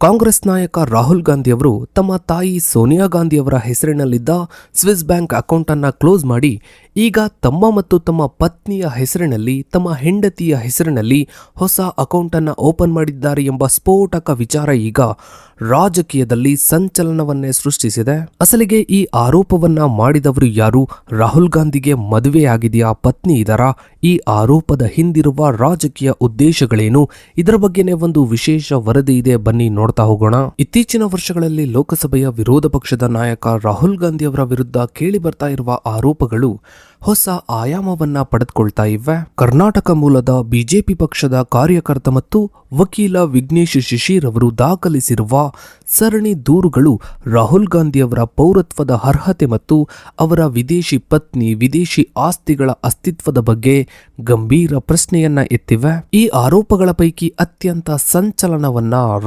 ಕಾಂಗ್ರೆಸ್ ನಾಯಕ ರಾಹುಲ್ ಗಾಂಧಿಯವರು ತಮ್ಮ ತಾಯಿ ಸೋನಿಯಾ ಗಾಂಧಿಯವರ ಹೆಸರಿನಲ್ಲಿದ್ದ ಸ್ವಿಸ್ ಬ್ಯಾಂಕ್ ಅಕೌಂಟ್ ಅನ್ನು ಕ್ಲೋಸ್ ಮಾಡಿ ಈಗ ತಮ್ಮ ಮತ್ತು ತಮ್ಮ ಪತ್ನಿಯ ಹೆಸರಿನಲ್ಲಿ ತಮ್ಮ ಹೆಂಡತಿಯ ಹೆಸರಿನಲ್ಲಿ ಹೊಸ ಅಕೌಂಟ್ ಅನ್ನು ಓಪನ್ ಮಾಡಿದ್ದಾರೆ ಎಂಬ ಸ್ಫೋಟಕ ವಿಚಾರ ಈಗ ರಾಜಕೀಯದಲ್ಲಿ ಸಂಚಲನವನ್ನೇ ಸೃಷ್ಟಿಸಿದೆ. ಅಸಲಿಗೆ ಈ ಆರೋಪವನ್ನ ಮಾಡಿದವರು ಯಾರು? ರಾಹುಲ್ ಗಾಂಧಿಗೆ ಮದುವೆಯಾಗಿದೆಯಾ? ಪತ್ನಿ ಇದರಾ? ಈ ಆರೋಪದ ಹಿಂದಿರುವ ರಾಜಕೀಯ ಉದ್ದೇಶಗಳೇನು? ಇದರ ಬಗ್ಗೆನೇ ಒಂದು ವಿಶೇಷ ವರದಿ ಇದೆ, ಬನ್ನಿ ನೋಡ್ತಾ ಹೋಗೋಣ. ಇತ್ತೀಚಿನ ವರ್ಷಗಳಲ್ಲಿ ಲೋಕಸಭೆಯ ವಿರೋಧ ಪಕ್ಷದ ನಾಯಕ ರಾಹುಲ್ ಗಾಂಧಿಯವರ ವಿರುದ್ಧ ಕೇಳಿ ಬರ್ತಾ ಇರುವ ಆರೋಪಗಳು ಹೊಸ ಆಯಾಮವನ್ನ ಪಡೆದುಕೊಳ್ತಾ ಇವೆ. ಕರ್ನಾಟಕ ಮೂಲದ ಬಿಜೆಪಿ ಪಕ್ಷದ ಕಾರ್ಯಕರ್ತ ಮತ್ತು ವಕೀಲ ವಿಘ್ನೇಶ್ ಶಿಶಿರ್ ಅವರು ದಾಖಲಿಸಿರುವ ಸರಣಿ ದೂರುಗಳು ರಾಹುಲ್ ಗಾಂಧಿಯವರ ಪೌರತ್ವದ ಅರ್ಹತೆ ಮತ್ತು ಅವರ ವಿದೇಶಿ ಪತ್ನಿ, ವಿದೇಶಿ ಆಸ್ತಿಗಳ ಅಸ್ತಿತ್ವದ ಬಗ್ಗೆ ಗಂಭೀರ ಪ್ರಶ್ನೆಯನ್ನ ಎತ್ತಿವೆ. ಈ ಆರೋಪಗಳ ಪೈಕಿ ಅತ್ಯಂತ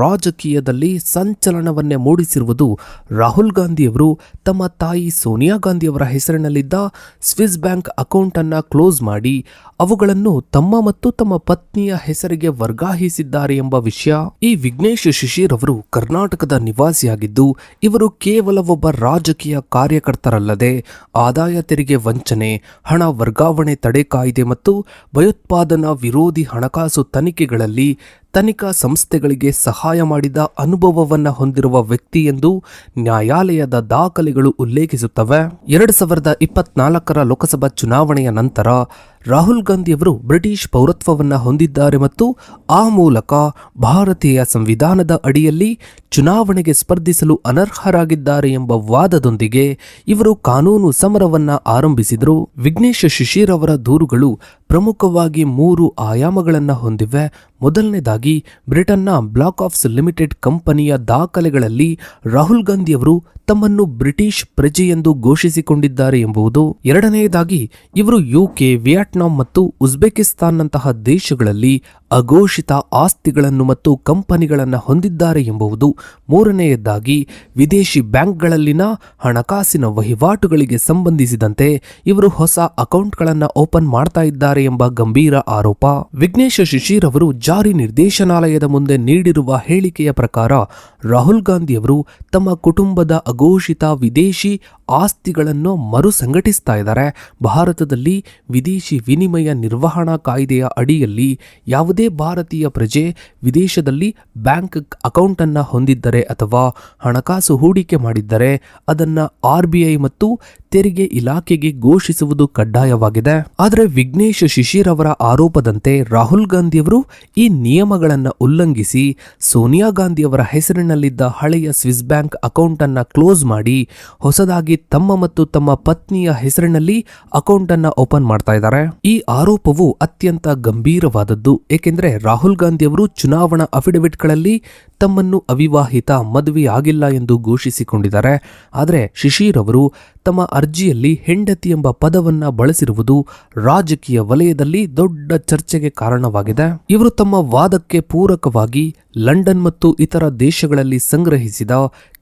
ರಾಜಕೀಯದಲ್ಲಿ ಸಂಚಲನವನ್ನೇ ಮೂಡಿಸಿರುವುದು ರಾಹುಲ್ ಗಾಂಧಿಯವರು ತಮ್ಮ ತಾಯಿ ಸೋನಿಯಾ ಗಾಂಧಿಯವರ ಹೆಸರಿನಲ್ಲಿದ್ದ ಸ್ವಿಸ್ ಬ್ಯಾಂಕ್ ಅಕೌಂಟ್ ಅನ್ನ ಕ್ಲೋಸ್ ಮಾಡಿ ಅವುಗಳನ್ನು ತಮ್ಮ ಮತ್ತು ತಮ್ಮ ಪತ್ನಿಯ ಹೆಸರಿಗೆ ವರ್ಗಾಯಿಸಿದ್ದಾರೆ ಎಂಬ ವಿಷಯ. ಈ ವಿಘ್ನೇಶ್ ಶಿಶಿರ್ ಅವರು ಕರ್ನಾಟಕದ ನಿವಾಸಿಯಾಗಿದ್ದು, ಇವರು ಕೇವಲ ಒಬ್ಬ ರಾಜಕೀಯ ಕಾರ್ಯಕರ್ತರಲ್ಲದೆ ಆದಾಯ ತೆರಿಗೆ ವಂಚನೆ, ಹಣ ವರ್ಗಾವಣೆ ತಡೆ ಕಾಯ್ದೆ ಮತ್ತು ಭಯೋತ್ಪಾದನಾ ವಿರೋಧಿ ಹಣಕಾಸು ತನಿಖೆಗಳಲ್ಲಿ ತನಿಖಾ ಸಂಸ್ಥೆಗಳಿಗೆ ಸಹಾಯ ಮಾಡಿದ ಅನುಭವವನ್ನ ಹೊಂದಿರುವ ವ್ಯಕ್ತಿ ಎಂದು ನ್ಯಾಯಾಲಯದ ದಾಖಲೆಗಳು ಉಲ್ಲೇಖಿಸುತ್ತವೆ. 2024 ಲೋಕಸಭಾ ಚುನಾವಣೆಯ ನಂತರ ರಾಹುಲ್ ಗಾಂಧಿಯವರು ಬ್ರಿಟಿಷ್ ಪೌರತ್ವವನ್ನು ಹೊಂದಿದ್ದಾರೆ ಮತ್ತು ಆ ಮೂಲಕ ಭಾರತೀಯ ಸಂವಿಧಾನದ ಅಡಿಯಲ್ಲಿ ಚುನಾವಣೆಗೆ ಸ್ಪರ್ಧಿಸಲು ಅನರ್ಹರಾಗಿದ್ದಾರೆ ಎಂಬ ವಾದದೊಂದಿಗೆ ಇವರು ಕಾನೂನು ಸಮರವನ್ನ ಆರಂಭಿಸಿದರು. ವಿಘ್ನೇಶ್ ಶಿಶಿರ್ ಅವರ ದೂರುಗಳು ಪ್ರಮುಖವಾಗಿ 3 ಆಯಾಮಗಳನ್ನು ಹೊಂದಿವೆ. ಮೊದಲನೇದಾಗಿ, ಬ್ರಿಟನ್ನ ಬ್ಲಾಕ್ ಆಫ್ಸ್ ಲಿಮಿಟೆಡ್ ಕಂಪನಿಯ ದಾಖಲೆಗಳಲ್ಲಿ ರಾಹುಲ್ ಗಾಂಧಿಯವರು ತಮ್ಮನ್ನು ಬ್ರಿಟಿಷ್ ಪ್ರಜೆ ಎಂದು ಘೋಷಿಸಿಕೊಂಡಿದ್ದಾರೆ ಎಂಬುದು. ಎರಡನೆಯದಾಗಿ, ಇವರು UK, ವಿಯೆಟ್ನಾಂ ಮತ್ತು ಉಜ್ಬೇಕಿಸ್ತಾನ್ನಂತಹ ದೇಶಗಳಲ್ಲಿ ಅಘೋಷಿತ ಆಸ್ತಿಗಳನ್ನು ಮತ್ತು ಕಂಪನಿಗಳನ್ನು ಹೊಂದಿದ್ದಾರೆ ಎಂಬುದು. ಮೂರನೆಯದಾಗಿ, ವಿದೇಶಿ ಬ್ಯಾಂಕ್ಗಳಲ್ಲಿನ ಹಣಕಾಸಿನ ವಹಿವಾಟುಗಳಿಗೆ ಸಂಬಂಧಿಸಿದಂತೆ ಇವರು ಹೊಸ ಅಕೌಂಟ್ಗಳನ್ನು ಓಪನ್ ಮಾಡ್ತಾ ಇದ್ದಾರೆ ಎಂಬ ಗಂಭೀರ ಆರೋಪ. ವಿಘ್ನೇಶ್ ಶಿಶಿರ್ ಅವರು ಜಾರಿ ನಿರ್ದೇಶನಾಲಯದ ಮುಂದೆ ನೀಡಿರುವ ಹೇಳಿಕೆಯ ಪ್ರಕಾರ ರಾಹುಲ್ ಗಾಂಧಿಯವರು ತಮ್ಮ ಕುಟುಂಬದ ಅಘೋಷಿತ ವಿದೇಶಿ ಆಸ್ತಿಗಳನ್ನು ಮರು ಸಂಘಟಿಸ್ತಾ ಇದ್ದಾರೆ. ಭಾರತದಲ್ಲಿ ವಿದೇಶಿ ವಿನಿಮಯ ನಿರ್ವಹಣಾ ಕಾಯ್ದೆಯ ಅಡಿಯಲ್ಲಿ ಯಾವುದೇ ಭಾರತೀಯ ಪ್ರಜೆ ವಿದೇಶದಲ್ಲಿ ಬ್ಯಾಂಕ್ ಅಕೌಂಟ್ ಅನ್ನ ಹೊಂದಿದ್ದರೆ ಅಥವಾ ಹಣಕಾಸು ಹೂಡಿಕೆ ಮಾಡಿದ್ದರೆ ಅದನ್ನ RBI ಮತ್ತು ತೆರಿಗೆ ಇಲಾಖೆಗೆ ಘೋಷಿಸುವುದು ಕಡ್ಡಾಯವಾಗಿದೆ. ಆದರೆ ವಿಘ್ನೇಶ್ ಶಿಶಿರ್ ಅವರ ಆರೋಪದಂತೆ ರಾಹುಲ್ ಗಾಂಧಿಯವರು ಈ ನಿಯಮಗಳನ್ನು ಉಲ್ಲಂಘಿಸಿ ಸೋನಿಯಾ ಗಾಂಧಿಯವರ ಹೆಸರಿನಲ್ಲಿದ್ದ ಹಳೆಯ ಸ್ವಿಸ್ ಬ್ಯಾಂಕ್ ಅಕೌಂಟ್ ಅನ್ನ ಕ್ಲೋಸ್ ಮಾಡಿ ಹೊಸದಾಗಿ ತಮ್ಮ ಮತ್ತು ತಮ್ಮ ಪತ್ನಿಯ ಹೆಸರಿನಲ್ಲಿ ಅಕೌಂಟ್ ಅನ್ನ ಓಪನ್ ಮಾಡ್ತಾ ಇದ್ದಾರೆ. ಈ ಆರೋಪವು ಅತ್ಯಂತ ಗಂಭೀರವಾದದ್ದು, ಏಕೆಂದರೆ ರಾಹುಲ್ ಗಾಂಧಿಯವರು ಚುನಾವಣಾ ಅಫಿಡವಿಟ್ಗಳಲ್ಲಿ ತಮ್ಮನ್ನು ಅವಿವಾಹಿತ, ಮದುವೆಯಾಗಿಲ್ಲ ಎಂದು ಘೋಷಿಸಿಕೊಂಡಿದ್ದಾರೆ. ಆದರೆ ಶಿಶಿರ್ ಅವರು ತಮ್ಮ ಅರ್ಜಿಯಲ್ಲಿ ಹೆಂಡತಿ ಎಂಬ ಪದವನ್ನ ಬಳಸಿರುವುದು ರಾಜಕೀಯ ವಲಯದಲ್ಲಿ ದೊಡ್ಡ ಚರ್ಚೆಗೆ ಕಾರಣವಾಗಿದೆ. ಇವರು ತಮ್ಮ ವಾದಕ್ಕೆ ಪೂರಕವಾಗಿ ಲಂಡನ್ ಮತ್ತು ಇತರ ದೇಶಗಳಲ್ಲಿ ಸಂಗ್ರಹಿಸಿದ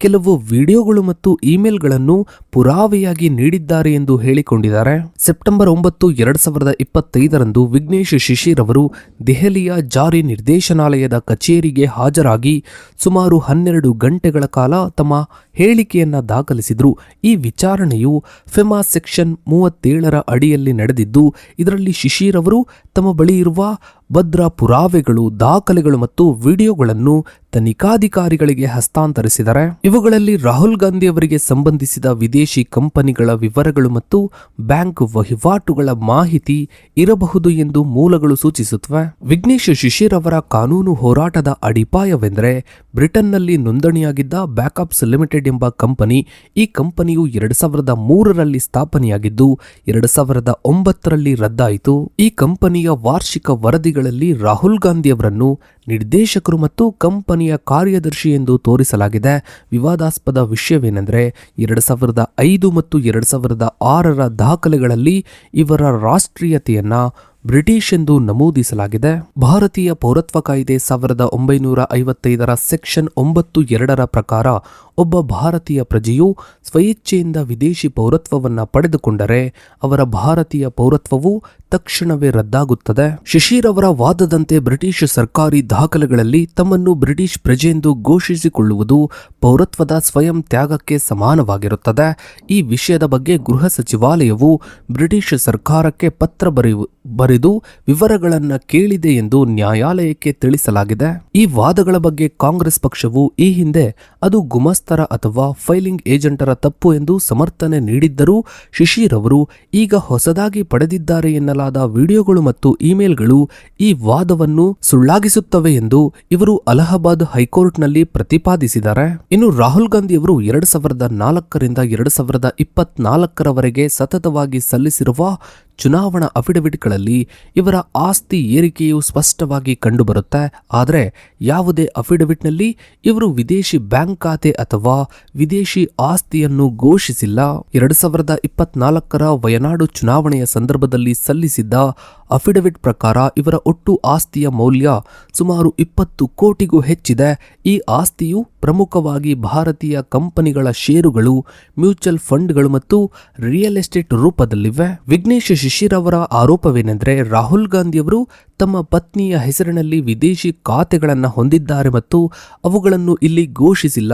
ಕೆಲವು ವಿಡಿಯೋಗಳು ಮತ್ತು ಇಮೇಲ್ಗಳನ್ನು ಪುರಾವೆಯಾಗಿ ನೀಡಿದ್ದಾರೆ ಎಂದು ಹೇಳಿಕೊಂಡಿದ್ದಾರೆ. ಸೆಪ್ಟೆಂಬರ್ 9, 2025 ವಿಘ್ನೇಶ್ ಶಿಶಿರ್ ಅವರು ದೆಹಲಿಯ ಜಾರಿ ನಿರ್ದೇಶನಾಲಯದ ಕಚೇರಿಗೆ ಹಾಜರಾಗಿ ಸುಮಾರು 12 ಗಂಟೆಗಳ ಕಾಲ ತಮ್ಮ ಹೇಳಿಕೆಯನ್ನ ದಾಖಲಿಸಿದ್ರು. ಈ ವಿಚಾರಣೆಯು ಫೆಮಾ ಸೆಕ್ಷನ್ 37 ಅಡಿಯಲ್ಲಿ ನಡೆದಿದ್ದು, ಇದರಲ್ಲಿ ಶಿಶಿರ್ ಅವರು ತಮ್ಮ ಬಳಿ ಇರುವ ಭದ್ರ ಪುರಾವೆಗಳು, ದಾಖಲೆಗಳು ಮತ್ತು ವಿಡಿಯೋಗಳನ್ನು ತನಿಖಾಧಿಕಾರಿಗಳಿಗೆ ಹಸ್ತಾಂತರಿಸಿದ್ದಾರೆ. ಇವುಗಳಲ್ಲಿ ರಾಹುಲ್ ಗಾಂಧಿ ಅವರಿಗೆ ಸಂಬಂಧಿಸಿದ ವಿದೇಶಿ ಕಂಪನಿಗಳ ವಿವರಗಳು ಮತ್ತು ಬ್ಯಾಂಕ್ ವಹಿವಾಟುಗಳ ಮಾಹಿತಿ ಇರಬಹುದು ಎಂದು ಮೂಲಗಳು ಸೂಚಿಸುತ್ತವೆ. ವಿಘ್ನೇಶ್ ಶಿಶಿರ್ ಅವರ ಕಾನೂನು ಹೋರಾಟದ ಅಡಿಪಾಯವೆಂದರೆ ಬ್ರಿಟನ್ನಲ್ಲಿ ನೋಂದಣಿಯಾಗಿದ್ದ ಬ್ಯಾಕ್ಆಪ್ಸ್ ಲಿಮಿಟೆಡ್ ಎಂಬ ಕಂಪನಿ. ಈ ಕಂಪನಿಯು 2003ರಲ್ಲಿ ಸ್ಥಾಪನೆಯಾಗಿದ್ದು 2009ರಲ್ಲಿ ರದ್ದಾಯಿತು. ಈ ಕಂಪನಿಯ ವಾರ್ಷಿಕ ವರದಿಗಳಲ್ಲಿ ರಾಹುಲ್ ಗಾಂಧಿ ಅವರನ್ನು ನಿರ್ದೇಶಕರು ಮತ್ತು ಕಂಪನಿಯ ಕಾರ್ಯದರ್ಶಿ ಎಂದು ತೋರಿಸಲಾಗಿದೆ. ವಿವಾದಾಸ್ಪದ ವಿಷಯವೇನೆಂದರೆ 2005 ಮತ್ತು 2006ರ ದಾಖಲೆಗಳಲ್ಲಿ ಇವರ ರಾಷ್ಟ್ರೀಯತೆಯನ್ನ ಬ್ರಿಟಿಷ್ ಎಂದು ನಮೂದಿಸಲಾಗಿದೆ. ಭಾರತೀಯ ಪೌರತ್ವ ಕಾಯ್ದೆ 1955ರ ಸೆಕ್ಷನ್ 9(2) ಪ್ರಕಾರ ಒಬ್ಬ ಭಾರತೀಯ ಪ್ರಜೆಯು ಸ್ವಇಚ್ಛೆಯಿಂದ ವಿದೇಶಿ ಪೌರತ್ವವನ್ನು ಪಡೆದುಕೊಂಡರೆ ಅವರ ಭಾರತೀಯ ಪೌರತ್ವವು ತಕ್ಷಣವೇ ರದ್ದಾಗುತ್ತದೆ. ಶಿಶಿರ್ ಅವರ ವಾದದಂತೆ ಬ್ರಿಟಿಷ್ ಸರ್ಕಾರಿ ದಾಖಲೆಗಳಲ್ಲಿ ತಮ್ಮನ್ನು ಬ್ರಿಟಿಷ್ ಪ್ರಜೆಯೆಂದು ಘೋಷಿಸಿಕೊಳ್ಳುವುದು ಪೌರತ್ವದ ಸ್ವಯಂ ತ್ಯಾಗಕ್ಕೆ ಸಮಾನವಾಗಿರುತ್ತದೆ. ಈ ವಿಷಯದ ಬಗ್ಗೆ ಗೃಹ ಸಚಿವಾಲಯವು ಬ್ರಿಟಿಷ್ ಸರ್ಕಾರಕ್ಕೆ ಪತ್ರ ಬರೆದು ವಿವರಗಳನ್ನು ಕೇಳಿದೆ ಎಂದು ನ್ಯಾಯಾಲಯಕ್ಕೆ ತಿಳಿಸಲಾಗಿದೆ. ಈ ವಾದಗಳ ಬಗ್ಗೆ ಕಾಂಗ್ರೆಸ್ ಪಕ್ಷವು ಈ ಹಿಂದೆ ಅದು ಗುಮಾಸ್ತರ ಅಥವಾ ಫೈಲಿಂಗ್ ಏಜೆಂಟರ ತಪ್ಪು ಎಂದು ಸಮರ್ಥನೆ ನೀಡಿದ್ದರೂ ಶಿಶಿರ್ ಅವರು ಈಗ ಹೊಸದಾಗಿ ಪಡೆದಿದ್ದಾರೆ ಎನ್ನಲಾದ ವಿಡಿಯೋಗಳು ಮತ್ತು ಇಮೇಲ್ಗಳು ಈ ವಾದವನ್ನು ಸುಳ್ಳಾಗಿಸುತ್ತವೆ ಎಂದು ಇವರು ಅಲಹಾಬಾದ್ ಹೈಕೋರ್ಟ್ನಲ್ಲಿ ಪ್ರತಿಪಾದಿಸಿದ್ದಾರೆ. ಇನ್ನು ರಾಹುಲ್ ಗಾಂಧಿ ಅವರು 2004ರಿಂದ 2024ರವರೆಗೆ ಸತತವಾಗಿ ಸಲ್ಲಿಸಿರುವ ಚುನಾವಣಾ ಅಫಿಡವಿಟ್ಗಳಲ್ಲಿ ಇವರ ಆಸ್ತಿ ಏರಿಕೆಯು ಸ್ಪಷ್ಟವಾಗಿ ಕಂಡುಬರುತ್ತೆ. ಆದರೆ ಯಾವುದೇ ಅಫಿಡವಿಟ್ನಲ್ಲಿ ಇವರು ವಿದೇಶಿ ಬ್ಯಾಂಕ್ ಖಾತೆ ಅಥವಾ ವಿದೇಶಿ ಆಸ್ತಿಯನ್ನು ಘೋಷಿಸಿಲ್ಲ. 2024ರ ವಯನಾಡು ಚುನಾವಣೆಯ ಸಂದರ್ಭದಲ್ಲಿ ಸಲ್ಲಿಸಿದ್ದ ಅಫಿಡವಿಟ್ ಪ್ರಕಾರ ಇವರ ಒಟ್ಟು ಆಸ್ತಿಯ ಮೌಲ್ಯ ಸುಮಾರು 20 ಕೋಟಿಗೂ ಹೆಚ್ಚಿದೆ. ಈ ಆಸ್ತಿಯು ಪ್ರಮುಖವಾಗಿ ಭಾರತೀಯ ಕಂಪನಿಗಳ ಷೇರುಗಳು, ಮ್ಯೂಚುವಲ್ ಫಂಡ್ಗಳು ಮತ್ತು ರಿಯಲ್ ಎಸ್ಟೇಟ್ ರೂಪದಲ್ಲಿವೆ. ವಿಘ್ನೇಶ್ ಶಿಶಿರ್ ಅವರ ಆರೋಪವೇನೆಂದರೆ ರಾಹುಲ್ ಗಾಂಧಿಯವರು ತಮ್ಮ ಪತ್ನಿಯ ಹೆಸರಿನಲ್ಲಿ ವಿದೇಶಿ ಖಾತೆಗಳನ್ನು ಹೊಂದಿದ್ದಾರೆ ಮತ್ತು ಅವುಗಳನ್ನು ಇಲ್ಲಿ ಘೋಷಿಸಿಲ್ಲ.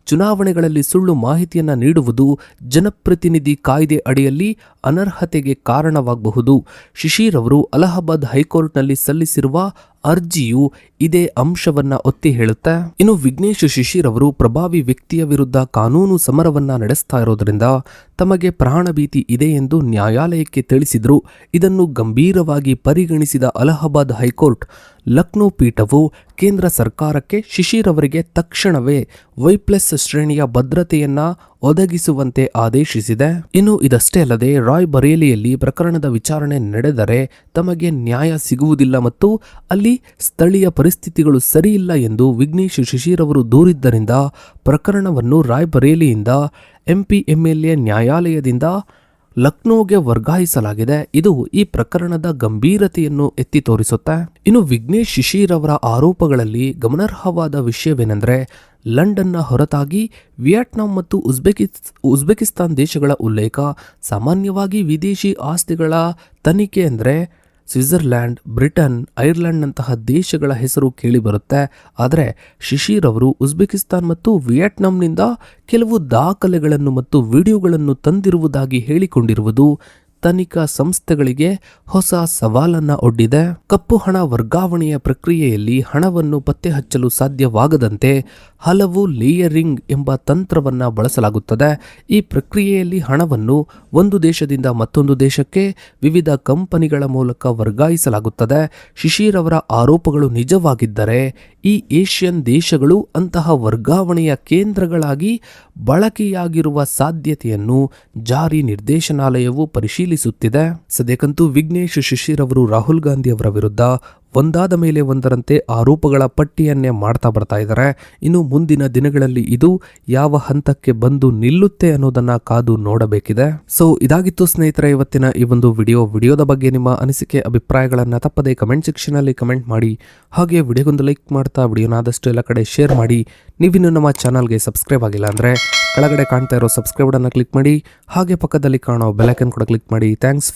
ಚುನಾವಣೆಗಳಲ್ಲಿ ಸುಳ್ಳು ಮಾಹಿತಿಯನ್ನು ನೀಡುವುದು ಜನಪ್ರತಿನಿಧಿ ಕಾಯ್ದೆ ಅಡಿಯಲ್ಲಿ ಅನರ್ಹತೆಗೆ ಕಾರಣವಾಗಬಹುದು. ಶಿಶಿರ್ ಅವರು ಅಲಹಾಬಾದ್ ಹೈಕೋರ್ಟ್ನಲ್ಲಿ ಸಲ್ಲಿಸಿರುವ ಅರ್ಜಿಯು ಇದೇ ಅಂಶವನ್ನ ಒತ್ತಿ ಹೇಳುತ್ತೆ. ಇನ್ನು ವಿಘ್ನೇಶ್ ಶಿಶಿರ್ ಅವರು ಪ್ರಭಾವಿ ವ್ಯಕ್ತಿಯ ವಿರುದ್ಧ ಕಾನೂನು ಸಮರವನ್ನ ನಡೆಸ್ತಾ ಇರೋದ್ರಿಂದ ತಮಗೆ ಪ್ರಾಣ ಭೀತಿ ಇದೆ ಎಂದು ನ್ಯಾಯಾಲಯಕ್ಕೆ ತಿಳಿಸಿದ್ರು. ಇದನ್ನು ಗಂಭೀರವಾಗಿ ಪರಿಗಣಿಸಿದ ಅಲಹಾಬಾದ್ ಹೈಕೋರ್ಟ್ ಲಕ್ನೋ ಪೀಠವು ಕೇಂದ್ರ ಸರ್ಕಾರಕ್ಕೆ ಶಿಶಿರ್ ಅವರಿಗೆ ತಕ್ಷಣವೇ ವೈ+ ಶ್ರೇಣಿಯ ಭದ್ರತೆಯನ್ನ ಒದಗಿಸುವಂತೆ ಆದೇಶಿಸಿದೆ. ಇನ್ನು ಇದಷ್ಟೇ ಅಲ್ಲದೆ ರಾಯ್ ಬರೇಲಿಯಲ್ಲಿ ಪ್ರಕರಣದ ವಿಚಾರಣೆ ನಡೆದರೆ ತಮಗೆ ನ್ಯಾಯ ಸಿಗುವುದಿಲ್ಲ ಮತ್ತು ಅಲ್ಲಿ ಸ್ಥಳೀಯ ಪರಿಸ್ಥಿತಿಗಳು ಸರಿಯಿಲ್ಲ ಎಂದು ವಿಘ್ನೇಶ್ ಶಿಶಿರ್ ಅವರು ದೂರಿದ್ದರಿಂದ ಪ್ರಕರಣವನ್ನು ರಾಯ್ ಬರೇಲಿಯಿಂದ MPMLA ನ್ಯಾಯಾಲಯದಿಂದ ಲಕ್ನೋಗೆ ವರ್ಗಾಯಿಸಲಾಗಿದೆ. ಇದು ಈ ಪ್ರಕರಣದ ಗಂಭೀರತೆಯನ್ನು ಎತ್ತಿ ತೋರಿಸುತ್ತೆ. ಇನ್ನು ವಿಘ್ನೇಶ್ ಶಿಶಿರ್ ಅವರ ಆರೋಪಗಳಲ್ಲಿ ಗಮನಾರ್ಹವಾದ ವಿಷಯವೇನೆಂದರೆ ಲಂಡನ್ನ ಹೊರತಾಗಿ ವಿಯೆಟ್ನಾಂ ಮತ್ತು ಉಜ್ಬೇಕಿಸ್ತಾನ್ ದೇಶಗಳ ಉಲ್ಲೇಖ. ಸಾಮಾನ್ಯವಾಗಿ ವಿದೇಶಿ ಆಸ್ತಿಗಳ ತನಿಖೆ ಅಂದರೆ ಸ್ವಿಟ್ಜರ್ಲ್ಯಾಂಡ್, ಬ್ರಿಟನ್, ಐರ್ಲೆಂಡ್ನಂತಹ ದೇಶಗಳ ಹೆಸರು ಕೇಳಿಬರುತ್ತೆ. ಆದರೆ ಶಿಶಿರ್ ಅವರು ಉಜ್ಬೇಕಿಸ್ತಾನ್ ಮತ್ತು ವಿಯೆಟ್ನಾಂನಿಂದ ಕೆಲವು ದಾಖಲೆಗಳನ್ನು ಮತ್ತು ವಿಡಿಯೋಗಳನ್ನು ತಂದಿರುವುದಾಗಿ ಹೇಳಿಕೊಂಡಿರುವುದು ತನಿಖಾ ಸಂಸ್ಥೆಗಳಿಗೆ ಹೊಸ ಸವಾಲನ್ನ ಒಡ್ಡಿದೆ. ಕಪ್ಪು ಹಣ ವರ್ಗಾವಣೆಯ ಪ್ರಕ್ರಿಯೆಯಲ್ಲಿ ಹಣವನ್ನು ಪತ್ತೆ ಹಚ್ಚಲು ಸಾಧ್ಯವಾಗದಂತೆ ಹಲವು ಲೇಯರಿಂಗ್ ಎಂಬ ತಂತ್ರವನ್ನ ಬಳಸಲಾಗುತ್ತದೆ. ಈ ಪ್ರಕ್ರಿಯೆಯಲ್ಲಿ ಹಣವನ್ನು ಒಂದು ದೇಶದಿಂದ ಮತ್ತೊಂದು ದೇಶಕ್ಕೆ ವಿವಿಧ ಕಂಪನಿಗಳ ಮೂಲಕ ವರ್ಗಾಯಿಸಲಾಗುತ್ತದೆ. ಶಿಶಿರ್ ಅವರ ಆರೋಪಗಳು ನಿಜವಾಗಿದ್ದರೆ ಈ ಏಷ್ಯನ್ ದೇಶಗಳು ಅಂತಹ ವರ್ಗಾವಣೆಯ ಕೇಂದ್ರಗಳಾಗಿ ಬಳಕೆಯಾಗಿರುವ ಸಾಧ್ಯತೆಯನ್ನು ಜಾರಿ ನಿರ್ದೇಶನಾಲಯವು ಪರಿಶೀಲಿಸುತ್ತಿದೆ. ಸದ್ಯಕ್ಕಂತೂ ವಿಘ್ನೇಶ್ ಶಿಶಿರ್ ಅವರು ರಾಹುಲ್ ಗಾಂಧಿ ಅವರ ವಿರುದ್ಧ ಒಂದಾದ ಮೇಲೆ ಒಂದರಂತೆ ಆರೋಪಗಳ ಪಟ್ಟಿಯನ್ನೇ ಮಾಡ್ತಾ ಬರ್ತಾ ಇದ್ದಾರೆ. ಇನ್ನು ಮುಂದಿನ ದಿನಗಳಲ್ಲಿ ಇದು ಯಾವ ಹಂತಕ್ಕೆ ಬಂದು ನಿಲ್ಲುತ್ತೆ ಅನ್ನೋದನ್ನ ಕಾದು ನೋಡಬೇಕಿದೆ. ಸೊ ಇದಾಗಿತ್ತು ಸ್ನೇಹಿತರೆ ಇವತ್ತಿನ ಈ ಒಂದು ವಿಡಿಯೋದ ಬಗ್ಗೆ ನಿಮ್ಮ ಅನಿಸಿಕೆ ಅಭಿಪ್ರಾಯಗಳನ್ನು ತಪ್ಪದೆ ಕಮೆಂಟ್ ಸೆಕ್ಷನ್ ಅಲ್ಲಿ ಕಮೆಂಟ್ ಮಾಡಿ. ಹಾಗೆ ವಿಡಿಯೋಗೊಂದು ಲೈಕ್ ಮಾಡ್ತಾ ವಿಡಿಯೋನ ಆದಷ್ಟು ಎಲ್ಲ ಕಡೆ ಶೇರ್ ಮಾಡಿ. ನೀವಿನ್ನು ನಮ್ಮ ಚಾನಲ್ಗೆ ಸಬ್ಸ್ಕ್ರೈಬ್ ಆಗಿಲ್ಲ ಅಂದ್ರೆ ಕೆಳಗಡೆ ಕಾಣ್ತಾ ಇರೋ ಸಬ್ಸ್ಕ್ರೈಬ್ ಅನ್ನು ಕ್ಲಿಕ್ ಮಾಡಿ. ಹಾಗೆ ಪಕ್ಕದಲ್ಲಿ ಕಾಣೋ ಬೆಲ್ ಐಕಾನ್ ಕೂಡ ಕ್ಲಿಕ್ ಮಾಡಿ. ಥ್ಯಾಂಕ್ಸ್.